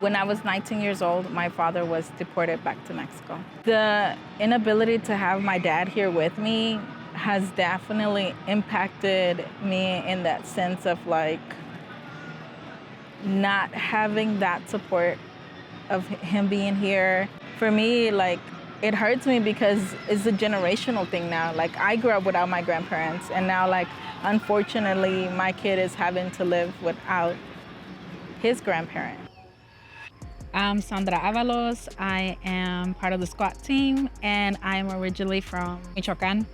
When I was 19 years old, my father was deported back to Mexico. The inability to have my dad here with me has definitely impacted me in that sense of like not having that support of him being here. For me, like, it hurts me because it's a generational thing now. Like, I grew up without my grandparents, and now, like, unfortunately, my kid is having to live without his grandparent. I'm Sandra Avalos. I am part of the squad team, and I'm originally from Michoacan,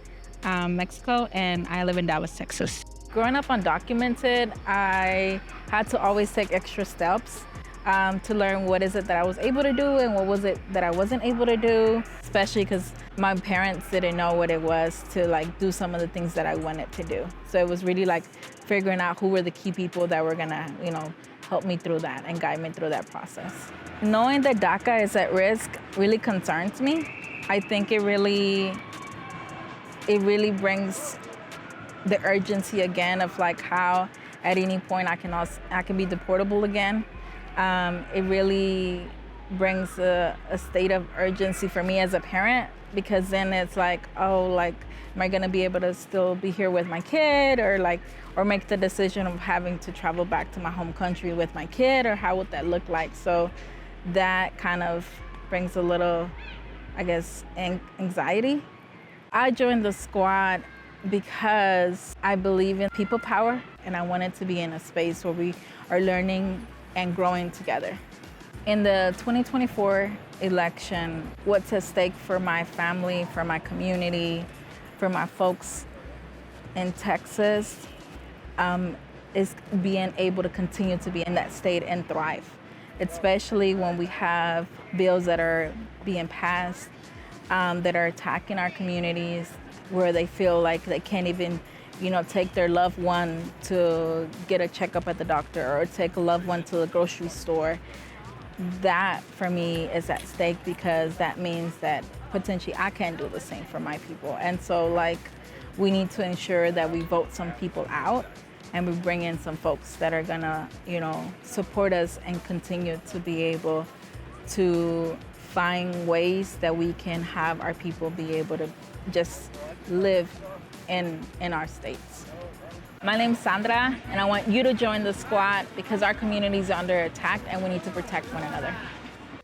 Mexico, and I live in Dallas, Texas. Growing up undocumented, I had to always take extra steps to learn what is it that I was able to do and what was it that I wasn't able to do, especially because my parents didn't know what it was to like do some of the things that I wanted to do. So it was really like figuring out who were the key people that were gonna, help me through that and guide me through that process. Knowing that DACA is at risk really concerns me. I think it really brings the urgency again of like how at any point I can be deportable again. It really brings a state of urgency for me as a parent, because then it's like, oh, like, am I gonna be able to still be here with my kid, or make the decision of having to travel back to my home country with my kid, or how would that look like? So that kind of brings a little, I guess, anxiety. I joined the squad because I believe in people power, and I wanted to be in a space where we are learning and growing together. In the 2024 election, what's at stake for my family, for my community, for my folks in Texas, is being able to continue to be in that state and thrive, especially when we have bills that are being passed that are attacking our communities, where they feel like they can't even take their loved one to get a checkup at the doctor, or take a loved one to the grocery store. That for me is at stake, because that means that potentially I can't do the same for my people. And so like, we need to ensure that we vote some people out and we bring in some folks that are gonna, support us and continue to be able to find ways that we can have our people be able to just live in our states. My name's Sandra, and I want you to join the squad because our community is under attack and we need to protect one another.